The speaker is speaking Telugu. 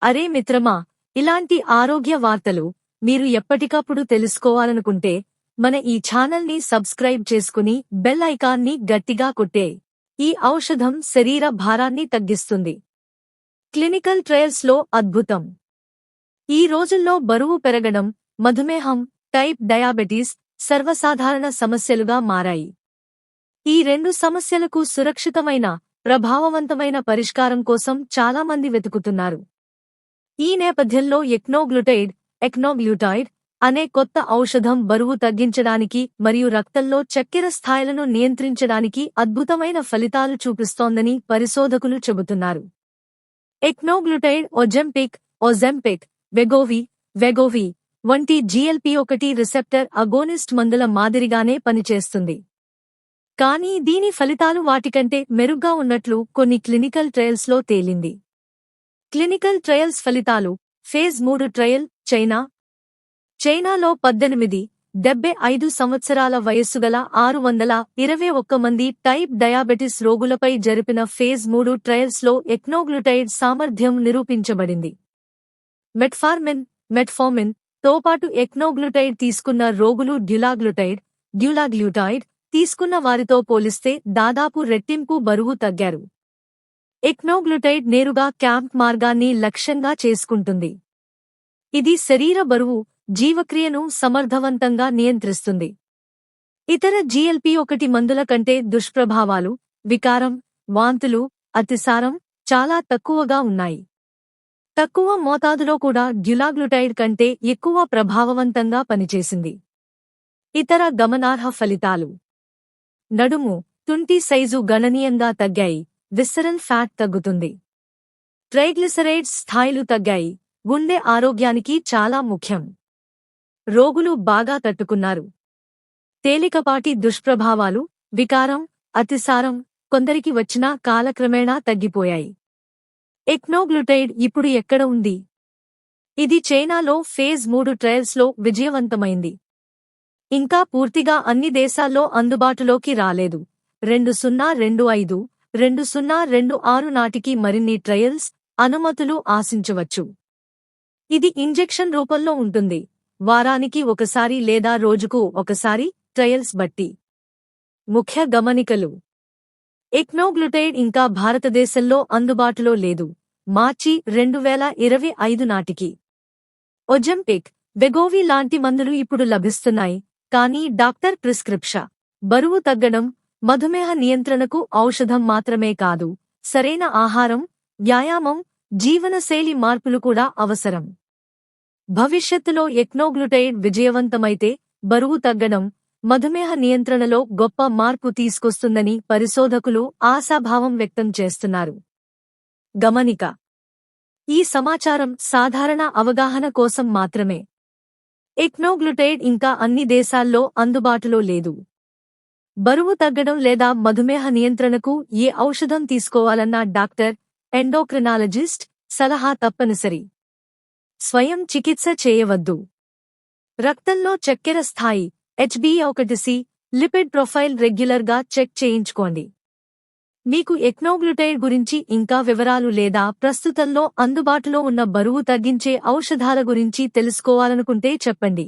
అరే మిత్రమా, ఇలాంటి ఆరోగ్య వార్తలు మీరు ఎప్పటికప్పుడు తెలుసుకోవాలనుకుంటే మన ఈ ఛానల్ని సబ్స్క్రైబ్ చేసుకుని బెల్ ఐకాన్ని గట్టిగా కొట్టే. ఈ ఔషధం శరీర భారాన్ని తగ్గిస్తుంది. క్లినికల్ ట్రయల్స్లో అద్భుతం. ఈ రోజుల్లో బరువు పెరగడం, మధుమేహం, టైప్ డయాబెటీస్ సర్వసాధారణ సమస్యలుగా మారాయి. ఈ రెండు సమస్యలకు సురక్షితమైన, ప్రభావవంతమైన పరిష్కారం కోసం చాలామంది వెతుకుతున్నారు. ఈ నేపథ్యంలో ఎక్నోగ్లూటైడ్ అనే కొత్త ఔషధం బరువు తగ్గించడానికి మరియు రక్తంలో చక్కెర స్థాయిలను నియంత్రించడానికి అద్భుతమైన ఫలితాలు చూపిస్తోందని పరిశోధకులు చెబుతున్నారు. ఎక్నోగ్లూటైడ్ ఒజెంపిక్, వెగోవి వంటి GLP-1 రిసెప్టర్ అగోనిస్ట్ మందుల మాదిరిగానే పనిచేస్తుంది. కానీ దీని ఫలితాలు వాటికంటే మెరుగ్గా ఉన్నట్లు కొన్ని క్లినికల్ ట్రయల్స్లో తేలింది. క్లినికల్ ట్రయల్స్ ఫలితాలు. Phase 3 trial. చైనాలో 18-75 సంవత్సరాల వయస్సుగల 621 మంది టైప్ డయాబెటిస్ రోగులపై జరిపిన ఫేజ్ 3 ట్రయల్స్లో ఎక్నోగ్లూటైడ్ సామర్థ్యం నిరూపించబడింది. మెట్ఫార్మిన్ తో పాటు ఎక్నోగ్లూటైడ్ తీసుకున్న రోగులు డ్యూలాగ్లూటైడ్ తీసుకున్న వారితో పోలిస్తే దాదాపు రెట్టింపు బరువు తగ్గారు. ఎక్నోగ్లూటైడ్ నేరుగా క్యాంప్ మార్గాన్ని లక్ష్యంగా చేసుకుంటుంది. ఇది శరీర బరువు, జీవక్రియను సమర్థవంతంగా నియంత్రిస్తుంది. ఇతర GLP-1 మందుల కంటే దుష్ప్రభావాలు, వికారం, వాంతులు, అతిసారం చాలా తక్కువగా ఉన్నాయి. తక్కువ మోతాదులో కూడా డ్యూలాగ్లూటైడ్ కంటే ఎక్కువ ప్రభావవంతంగా పనిచేసింది. ఇతర గమనార్హ ఫలితాలు. నడుము, తుంటి సైజు గణనీయంగా తగ్గాయి. విసరల్ ఫ్యాట్ తగ్గుతుంది. ట్రైగ్లిసరైడ్స్ స్థాయిలు తగ్గాయి. గుండె ఆరోగ్యానికి చాలా ముఖ్యం. రోగులు బాగా తట్టుకున్నారు. తేలికపాటి దుష్ప్రభావాలు, వికారం, అతిసారం కొందరికి వచ్చినా కాలక్రమేణా తగ్గిపోయాయి. ఎక్నోగ్లూటైడ్ ఇప్పుడు ఎక్కడ ఉంది? ఇది చైనాలో ఫేజ్ 3 ట్రయల్స్లో విజయవంతమైంది. ఇంకా పూర్తిగా అన్ని దేశాల్లో అందుబాటులోకి రాలేదు. 2025-2026 నాటికి మరిన్ని ట్రయల్స్, అనుమతులు ఆశించవచ్చు. ఇది ఇంజెక్షన్ రూపంలో ఉంటుంది. వారానికి ఒకసారి లేదా రోజుకు ఒకసారి. ట్రయల్స్ బట్టి. ముఖ్య గమనికలు. ఎక్నోగ్లూటైడ్ ఇంకా భారతదేశంలో అందుబాటులో లేదు. మార్చి 2025 నాటికి. ఒజెంపిక్, వెగోవి లాంటి మందులు ఇప్పుడు లభిస్తున్నాయి, కానీ డాక్టర్ ప్రిస్క్రిప్షన్. బరువు తగ్గడం, మధుమేహ నియంత్రణకు ఔషధం మాత్రమే కాదు, సరైన ఆహారం, వ్యాయామం, జీవనశైలి మార్పులు కూడా అవసరం. భవిష్యత్తులో ఎక్నోగ్లూటైడ్ విజయవంతమైతే బరువు తగ్గడం, మధుమేహ నియంత్రణలో గొప్ప మార్పు తీసుకొస్తుందని పరిశోధకులు ఆశాభావం వ్యక్తం చేస్తున్నారు. గమనిక: ఈ సమాచారం సాధారణ అవగాహన కోసం మాత్రమే. ఎక్నోగ్లూటైడ్ ఇంకా అన్ని దేశాల్లో అందుబాటులో లేదు. బరువు తగ్గడం లేదా మధుమేహ నియంత్రణకు ఏ ఔషధం తీసుకోవాలన్నా డాక్టర్, ఎండోక్రినాలజిస్ట్ సలహా తప్పనిసరి. స్వయం చికిత్స చేయవద్దు. రక్తంలో చక్కెర స్థాయి, HbA1c, లిపిడ్ ప్రొఫైల్ రెగ్యులర్గా చెక్ చేయించుకోండి. మీకు ఎక్నోగ్లూటైడ్ గురించి ఇంకా వివరాలు లేదా ప్రస్తుతంలో అందుబాటులో ఉన్న బరువు తగ్గించే ఔషధాల గురించి తెలుసుకోవాలనుకుంటే చెప్పండి.